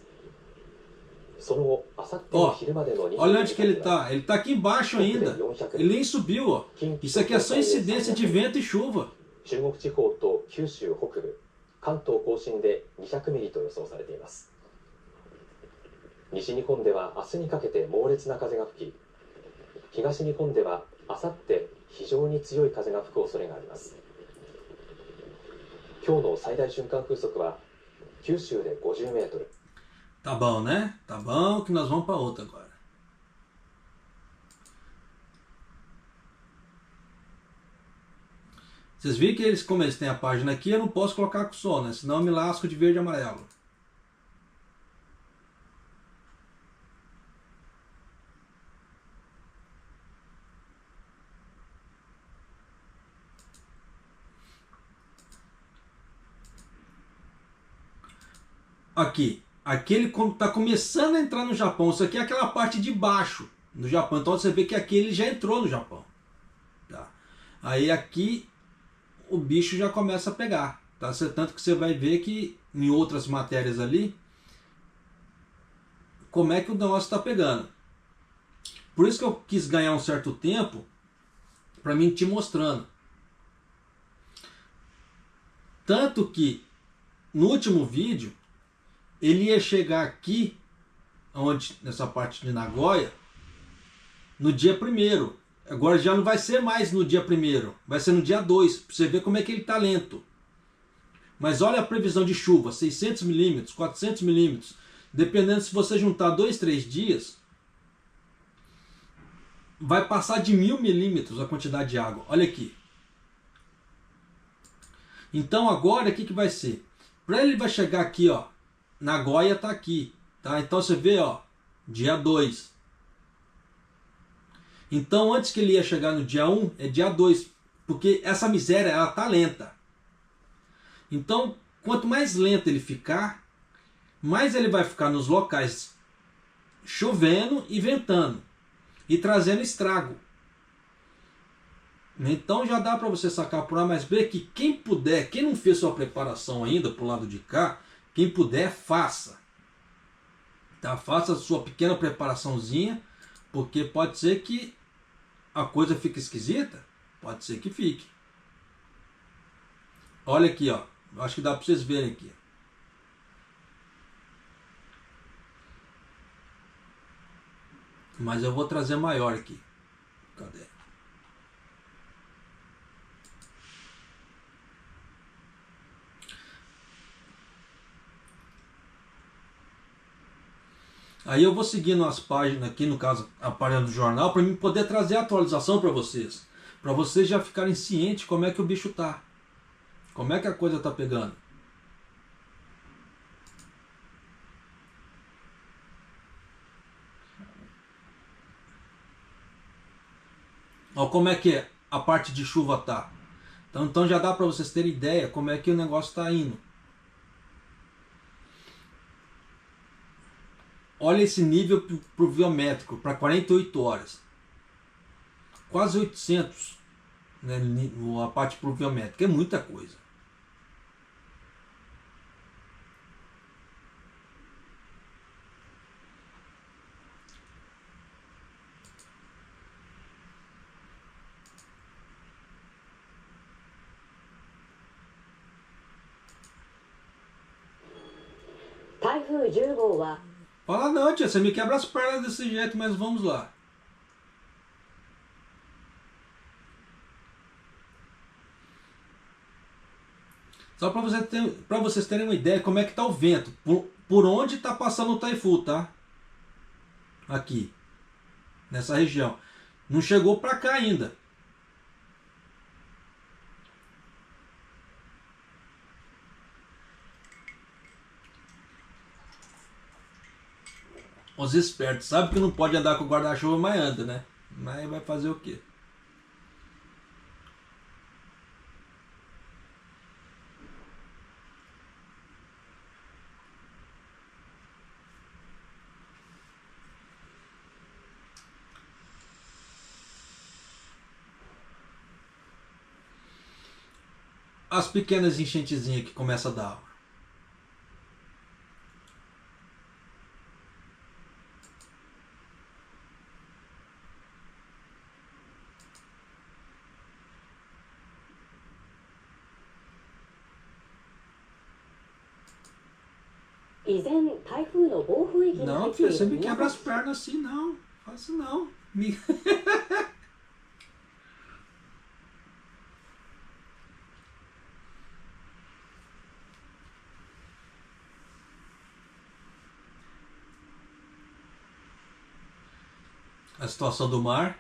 その後、明後日の昼までの Olha 24 onde 時 que 間 ele には tá. Ele tá aqui embaixo ainda. Ele nem subiu, ó. Isso aqui é só incidência de vento e chuva. 中国地方と九州北部、関東甲信で200ミリと予想されています。西日本では明日にかけて猛烈な風が吹き、東日本では明後日非常に強い風が吹く恐れがあります。今日の最大瞬間風速は九州で50メートル、 Tá bom, né? Tá bom que nós vamos pra outra agora. Vocês viram que eles, como eles têm a página aqui, eu não posso colocar com som, né? Senão eu me lasco de verde e amarelo. Aqui. Aqui ele está começando a entrar no Japão. Isso aqui é aquela parte de baixo do Japão. Então você vê que aqui ele já entrou no Japão. Tá? Aí aqui o bicho já começa a pegar. Tá? Tanto que você vai ver que em outras matérias ali, como é que o negócio está pegando. Por isso que eu quis ganhar um certo tempo para mim te mostrando. Tanto que no último vídeo ele ia chegar aqui, onde, nessa parte de Nagoya, no dia 1º. Agora já não vai ser mais no dia 1º, vai ser no dia 2, para você ver como é que ele está lento. Mas olha a previsão de chuva, 600 milímetros, 400 milímetros. Dependendo se você juntar 2, 3 dias, vai passar de 1000 milímetros a quantidade de água. Olha aqui. Então agora o que vai ser? Para ele vai chegar aqui, ó. Nagoya tá aqui, tá? Então você vê, ó, dia 2. Então antes que ele ia chegar no dia 1, é dia 2, porque essa miséria ela tá lenta. Então, quanto mais lento ele ficar, mais ele vai ficar nos locais chovendo e ventando e trazendo estrago. Então já dá para você sacar por A mais B que quem puder, quem não fez sua preparação ainda pro lado de cá, quem puder, faça. Tá? Faça a sua pequena preparaçãozinha, porque pode ser que a coisa fique esquisita. Pode ser que fique. Olha aqui, ó. Acho que dá para vocês verem aqui. Mas eu vou trazer maior aqui. Cadê? Aí eu vou seguindo as páginas aqui, no caso a página do jornal, para mim poder trazer a atualização para vocês. Para vocês já ficarem cientes como é que o bicho tá. Como é que a coisa tá pegando. Olha como é que a parte de chuva tá. Então já dá para vocês terem ideia como é que o negócio está indo. Olha esse nível pluviométrico para 48 horas. Quase 800, né, a parte pluviométrica. É muita coisa. Taifun 10号は Fala não, tia, você me quebra as pernas desse jeito, mas vamos lá. Só para vocês terem uma ideia como é que tá o vento. Por onde está passando o Taifu, tá? Aqui. Nessa região. Não chegou para cá ainda. Os espertos sabem que não pode andar com guarda-chuva, mas anda, né? Mas vai fazer o quê? As pequenas enchentezinhas que começa a dar. Não, filho, você me quebra as pernas assim, não. Faço não. A situação do mar.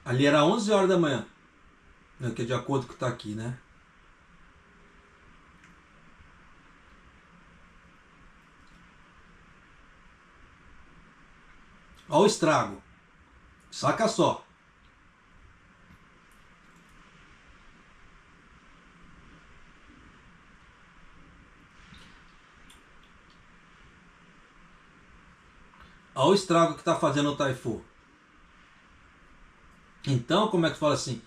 Ali era 11 horas da manhã. Que é de acordo com o que está aqui, né? Olha o estrago. Saca só. Olha o estrago que está fazendo o Taifu. Então, como é que fala assim?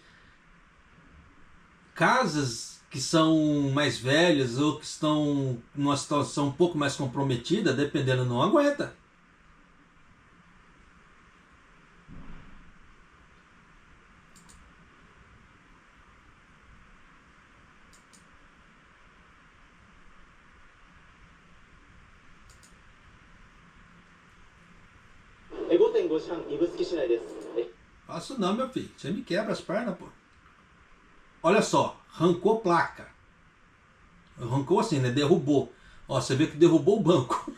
Casas que são mais velhas ou que estão numa situação um pouco mais comprometida, dependendo, não aguenta. Faço não, meu filho. Você me quebra as pernas, pô. Olha só, arrancou placa. Arrancou assim, né? Derrubou. Ó, você vê que derrubou o banco.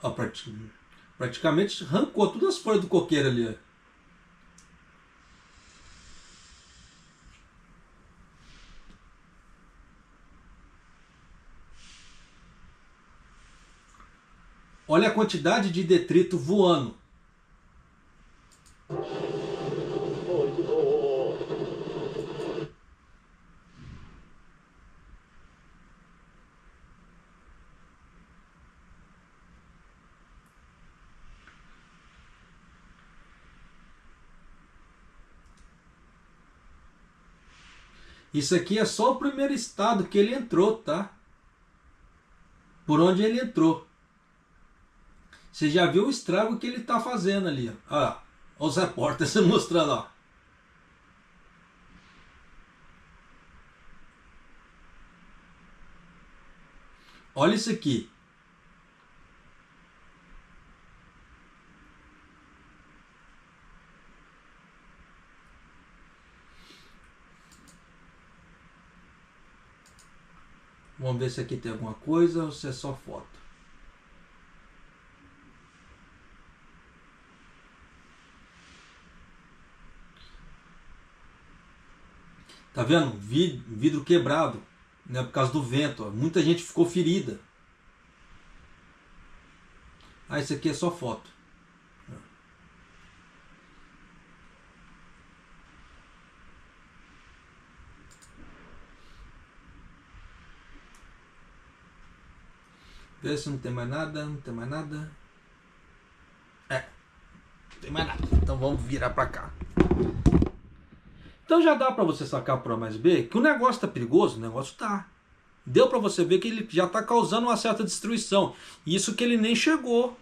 Ó, praticamente arrancou todas as folhas do coqueiro ali. Ó. Olha a quantidade de detrito voando. Isso aqui é só o primeiro estado que ele entrou, tá? Por onde ele entrou. Você já viu o estrago que ele tá fazendo ali, ó. Olha lá, os repórteres mostrando, ó. Olha isso aqui. Vamos ver se aqui tem alguma coisa ou se é só foto. Tá vendo? Vidro quebrado, né? Por causa do vento. Ó. Muita gente ficou ferida. Ah, isso aqui é só foto. Vê se não tem mais nada, não tem mais nada. É, não tem mais nada. Então vamos virar pra cá. Então já dá pra você sacar por A mais B que o negócio tá perigoso, o negócio tá. Deu pra você ver que ele já tá causando uma certa destruição. Isso que ele nem chegou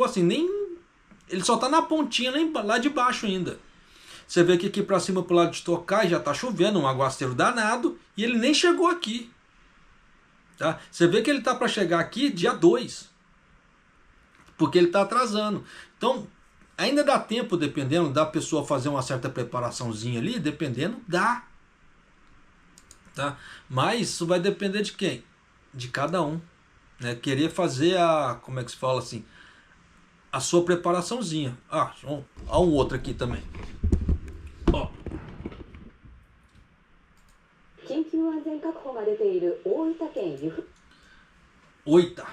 assim, nem ele só tá na pontinha lá de baixo ainda. Você vê que aqui pra cima pro lado de Tokai já tá chovendo, um aguaceiro danado, e ele nem chegou aqui. Tá? Você vê que ele tá para chegar aqui dia 2. Porque ele tá atrasando. Então, ainda dá tempo, dependendo da pessoa fazer uma certa preparaçãozinha ali, dependendo, dá. Tá? Mas isso vai depender de quem? De cada um. Né? Querer fazer a, como é que se fala assim, a sua preparaçãozinha. Ah, ó um outro aqui também. Ó. 緊急安全確保が出ている大分県由布 Oita.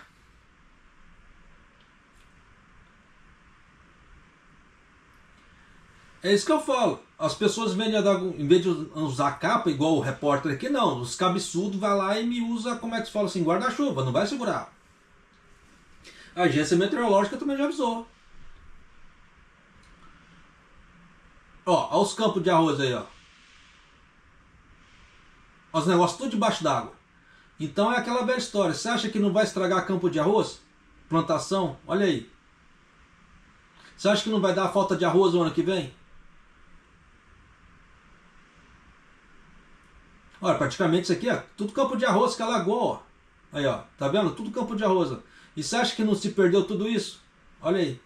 É isso que eu falo. As pessoas em vez de usar capa, igual o repórter aqui, não. Os cabeçudos vai lá e me usa, como é que se fala assim, guarda-chuva, não vai segurar. A agência meteorológica também já avisou. Ó, os campos de arroz aí, ó. Os negócios tudo debaixo d'água. Então é aquela velha história. Você acha que não vai estragar campo de arroz? Plantação? Olha aí. Você acha que não vai dar falta de arroz no ano que vem? Olha, praticamente isso aqui é tudo campo de arroz que alagou, ó. Aí, ó. Tá vendo? Tudo campo de arroz, ó. E você acha que não se perdeu tudo isso? Olha aí.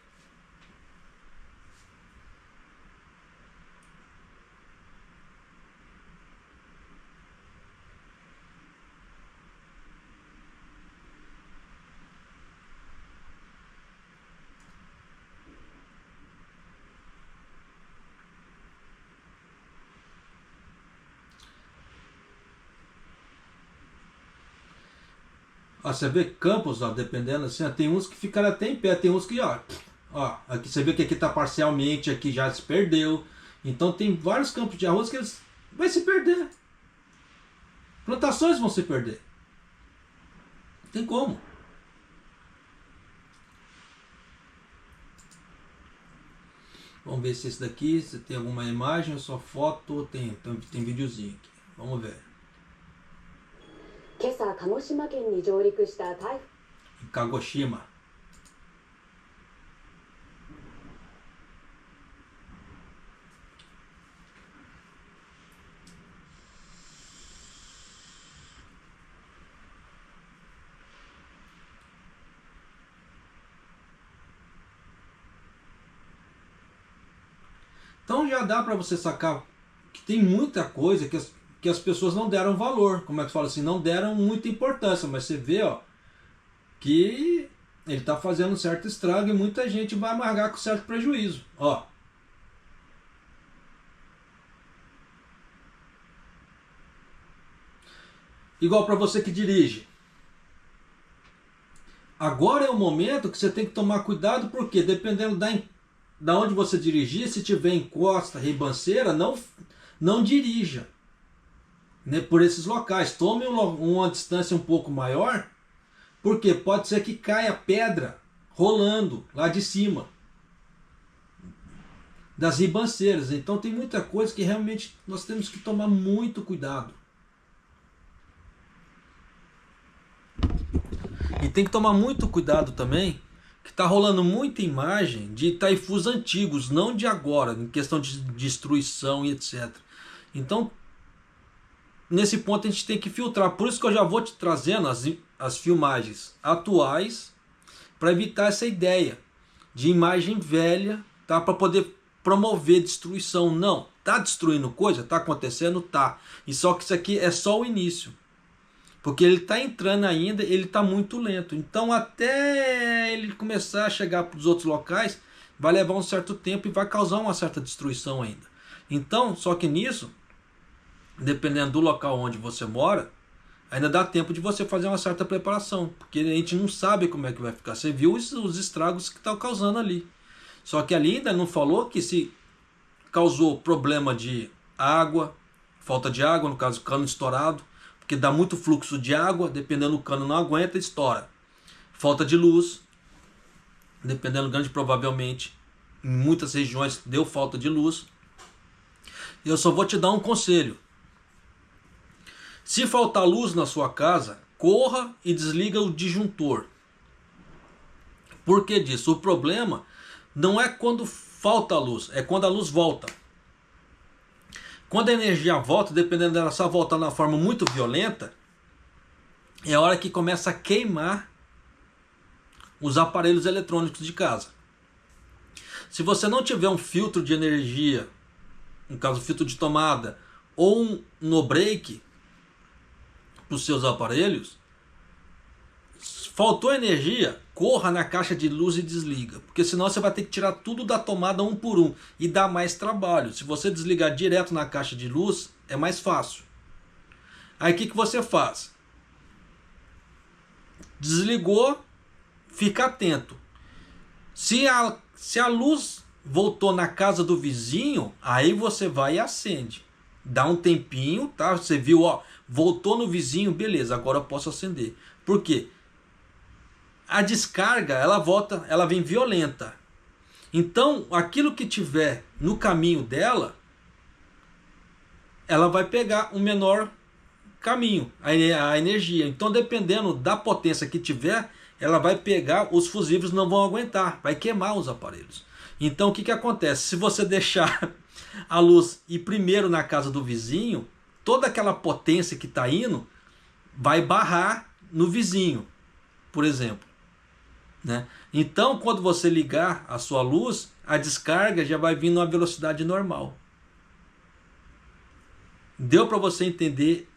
Ó, você vê campos, ó, dependendo assim, ó, tem uns que ficaram até em pé, tem uns que, ó, aqui você vê que aqui está parcialmente, aqui já se perdeu. Então tem vários campos de arroz que eles vai se perder. Plantações vão se perder. Não tem como. Vamos ver se esse daqui, se tem alguma imagem ou só foto, tem videozinho aqui. Vamos ver. 今朝鹿児島県に上陸した台風 Em Kagoshima. Então já dá para você sacar que tem muita coisa que as pessoas não deram valor, como é que fala assim, não deram muita importância, mas você vê, ó, que ele está fazendo um certo estrago e muita gente vai amargar com certo prejuízo, ó. Igual para você que dirige. Agora é o momento que você tem que tomar cuidado, porque dependendo da onde você dirigir, se tiver encosta, ribanceira, não dirija, né, por esses locais. Tome uma distância um pouco maior, porque pode ser que caia pedra rolando lá de cima das ribanceiras. Então tem muita coisa que realmente nós temos que tomar muito cuidado. E tem que tomar muito cuidado também, que está rolando muita imagem de Taifus antigos, não de agora, em questão de destruição e etc. Então, nesse ponto a gente tem que filtrar. Por isso que eu já vou te trazendo as filmagens atuais, para evitar essa ideia de imagem velha, tá? Para poder promover destruição. Não, tá destruindo coisa? Tá acontecendo? Tá. E só que isso aqui é só o início. Porque ele está entrando ainda, ele está muito lento. Então até ele começar a chegar para os outros locais, vai levar um certo tempo e vai causar uma certa destruição ainda. Então, só que nisso, dependendo do local onde você mora, ainda dá tempo de você fazer uma certa preparação. Porque a gente não sabe como é que vai ficar. Você viu os estragos que estão causando ali. Só que ali ainda não falou que se causou problema de água, falta de água, no caso cano estourado, porque dá muito fluxo de água, dependendo do cano não aguenta, estoura. Falta de luz, dependendo do grande, provavelmente em muitas regiões deu falta de luz. Eu só vou te dar um conselho. Se faltar luz na sua casa, corra e desliga o disjuntor. Por que disso? O problema não é quando falta luz, é quando a luz volta. Quando a energia volta, dependendo dela só voltar de uma forma muito violenta, é a hora que começa a queimar os aparelhos eletrônicos de casa. Se você não tiver um filtro de energia, no caso filtro de tomada, ou um no-break para os seus aparelhos, faltou energia, corra na caixa de luz e desliga, porque senão você vai ter que tirar tudo da tomada um por um e dá mais trabalho. Se você desligar direto na caixa de luz, é mais fácil. Aí o que você faz? Desligou, fica atento. Se a luz voltou na casa do vizinho, aí você vai e acende. Dá um tempinho, tá? Você viu, ó, voltou no vizinho, beleza, agora eu posso acender. Por quê? A descarga, ela volta, ela vem violenta. Então, aquilo que tiver no caminho dela, ela vai pegar um menor caminho, a energia. Então, dependendo da potência que tiver, ela vai pegar, os fusíveis não vão aguentar, vai queimar os aparelhos. Então, o que acontece? Se você deixar a luz ir primeiro na casa do vizinho, toda aquela potência que está indo vai barrar no vizinho, por exemplo. Né? Então, quando você ligar a sua luz, a descarga já vai vir numa velocidade normal. Deu para você entender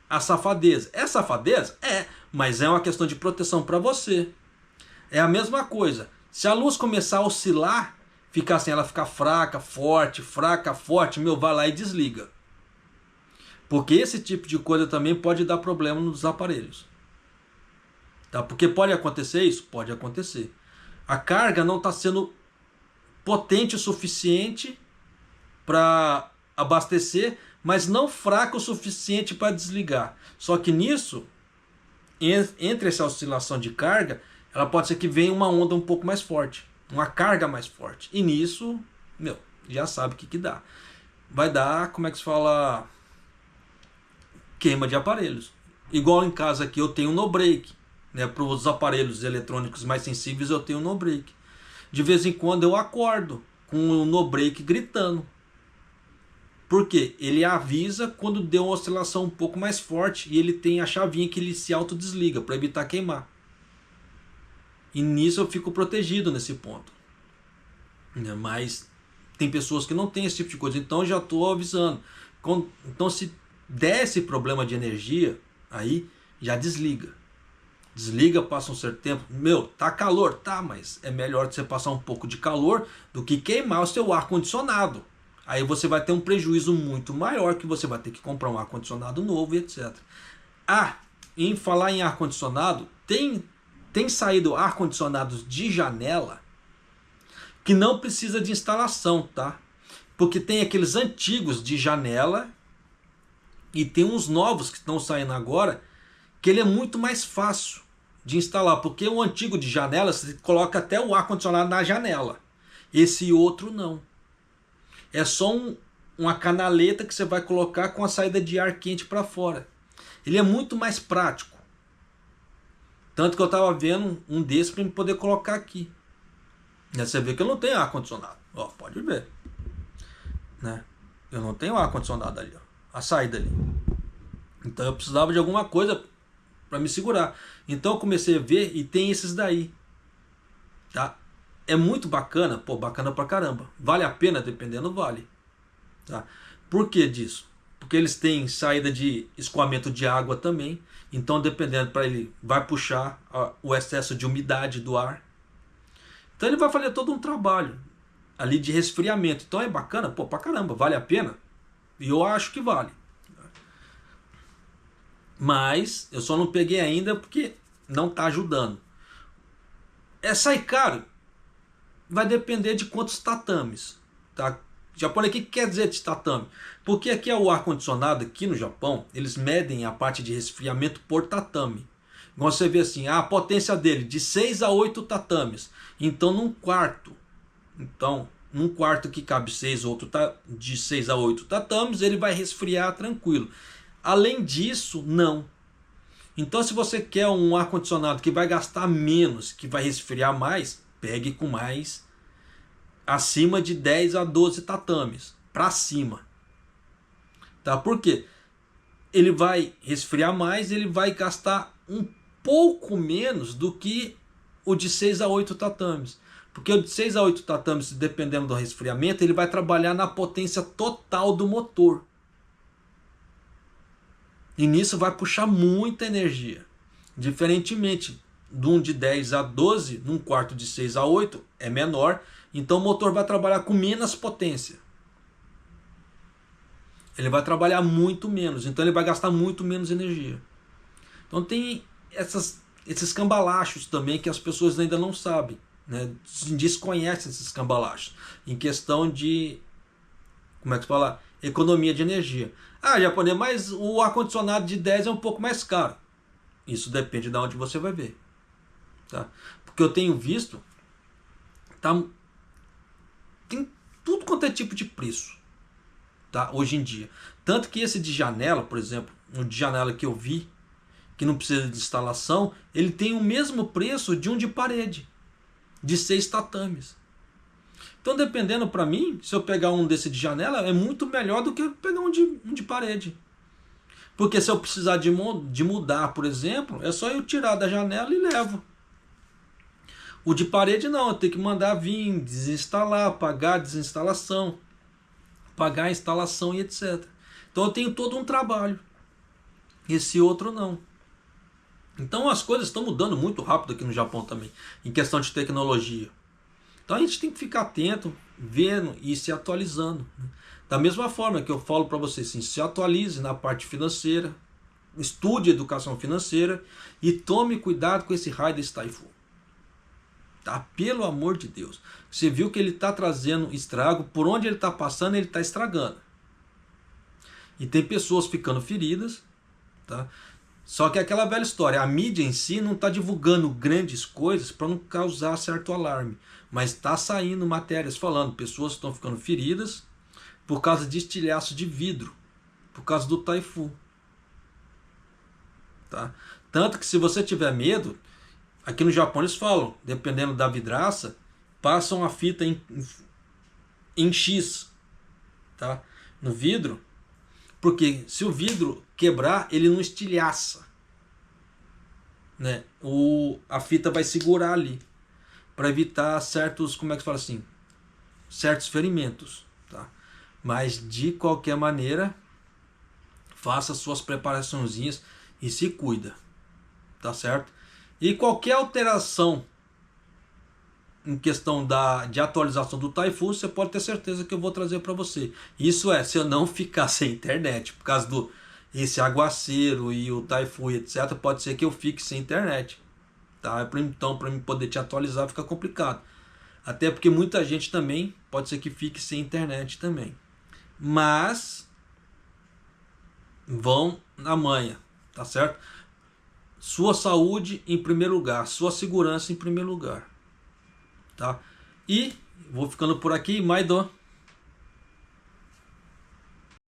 a safadeza? É safadeza? É, mas é uma questão de proteção para você. É a mesma coisa. Se a luz começar a oscilar, ficar assim, ela ficar fraca, forte, meu, vai lá e desliga. Porque esse tipo de coisa também pode dar problema nos aparelhos. Tá? Porque pode acontecer isso? Pode acontecer. A carga não está sendo potente o suficiente para abastecer, mas não fraca o suficiente para desligar. Só que nisso, entre essa oscilação de carga, ela pode ser que venha uma onda um pouco mais forte, uma carga mais forte. E nisso, meu, já sabe o que dá. Vai dar, como é que se fala, queima de aparelhos. Igual em casa aqui eu tenho um no-break. Né, para os aparelhos eletrônicos mais sensíveis eu tenho um no-break. De vez em quando eu acordo com o no-break gritando. Por quê? Ele avisa quando deu uma oscilação um pouco mais forte e ele tem a chavinha que ele se autodesliga para evitar queimar. E nisso eu fico protegido nesse ponto. Né, mas tem pessoas que não têm esse tipo de coisa, então eu já estou avisando. Então se der esse problema de energia, aí já desliga. Desliga, passa um certo tempo. Meu, tá calor? Tá, mas é melhor você passar um pouco de calor do que queimar o seu ar-condicionado. Aí você vai ter um prejuízo muito maior, que você vai ter que comprar um ar-condicionado novo e etc. Ah, em falar em ar-condicionado, tem tem saído ar-condicionados de janela que não precisa de instalação, tá? Porque tem aqueles antigos de janela e tem uns novos que estão saindo agora que ele é muito mais fácil de instalar, porque o antigo de janela você coloca até o ar-condicionado na janela. Esse outro não. É só uma canaleta que você vai colocar com a saída de ar quente para fora. Ele é muito mais prático. Tanto que eu estava vendo um desses para poder colocar aqui. Você vê que eu não tenho ar-condicionado. Ó, pode ver. Né? Eu não tenho ar-condicionado ali. Ó, a saída ali. Então eu precisava de alguma coisa para me segurar. Então eu comecei a ver e tem esses daí. Tá? É muito bacana. Pô, bacana pra caramba. Vale a pena? Dependendo, vale. Tá? Por que disso? Porque eles têm saída de escoamento de água também. Então, dependendo, para ele vai puxar o excesso de umidade do ar. Então ele vai fazer todo um trabalho ali de resfriamento. Então é bacana, pô, pra caramba, vale a pena? E eu acho que vale. Mas eu só não peguei ainda porque não tá ajudando. Sai caro? Vai depender de quantos tatames, tá? Japonês, o que quer dizer de tatame? Porque aqui é o ar-condicionado, aqui no Japão, eles medem a parte de resfriamento por tatame. Então você vê assim, a potência dele de 6 a 8 tatames. Então num quarto que cabe 6 de 6 a 8 tatames, ele vai resfriar tranquilo. Além disso, não. Então se você quer um ar-condicionado que vai gastar menos, que vai resfriar mais, pegue com mais acima de 10 a 12 tatames para cima. Tá? Por quê? Ele vai resfriar mais, ele vai gastar um pouco menos do que o de 6 a 8 tatames. Porque o de 6 a 8 tatames, dependendo do resfriamento, ele vai trabalhar na potência total do motor. E nisso vai puxar muita energia. Diferentemente de um de 10 a 12, num quarto de 6 a 8 é menor, então o motor vai trabalhar com menos potência. Ele vai trabalhar muito menos, então ele vai gastar muito menos energia. Então tem esses cambalachos também que as pessoas ainda não sabem, né? Desconhecem esses cambalachos em questão de, como é que se fala? Economia de energia. Japonês, mas o ar-condicionado de 10 é um pouco mais caro. Isso depende de onde você vai ver. Tá? Porque eu tenho visto, tem tudo quanto é tipo de preço, tá? Hoje em dia. Tanto que esse de janela, por exemplo, um de janela que eu vi, que não precisa de instalação, ele tem o mesmo preço de um de parede, de 6 tatames. Então, dependendo para mim, se eu pegar um desse de janela, é muito melhor do que pegar um de parede. Porque se eu precisar de mudar, por exemplo, é só eu tirar da janela e levo. O de parede não, eu tenho que mandar vir, desinstalar, pagar a desinstalação, pagar a instalação e etc. Então eu tenho todo um trabalho. Esse outro não. Então as coisas estão mudando muito rápido aqui no Japão também, em questão de tecnologia. Então a gente tem que ficar atento, vendo e se atualizando. Da mesma forma que eu falo para vocês, assim, se atualize na parte financeira, estude educação financeira e tome cuidado com esse raio desse Taifu. Tá? Pelo amor de Deus. Você viu que ele está trazendo estrago, por onde ele está passando, ele está estragando. E tem pessoas ficando feridas. Tá? Só que é aquela velha história, a mídia em si não está divulgando grandes coisas para não causar certo alarme. Mas está saindo matérias falando, pessoas estão ficando feridas por causa de estilhaço de vidro, por causa do Taifu. Tá? Tanto que se você tiver medo, aqui no Japão eles falam, dependendo da vidraça, passam a fita em X, tá? No vidro, porque se o vidro quebrar, ele não estilhaça, né? A fita vai segurar ali, para evitar certos, como é que se fala assim? Certos ferimentos, tá? Mas de qualquer maneira, faça suas preparaçõezinhas e se cuida, tá certo? E qualquer alteração em questão de atualização do Taifu, você pode ter certeza que eu vou trazer para você. Isso se eu não ficar sem internet, por causa esse aguaceiro e o Taifu, etc., pode ser que eu fique sem internet. tá? Então, para mim poder te atualizar fica complicado. Até porque muita gente também pode ser que fique sem internet também. Mas vão na manha, tá certo? Sua saúde em primeiro lugar, sua segurança em primeiro lugar, tá? E vou ficando por aqui, Maido.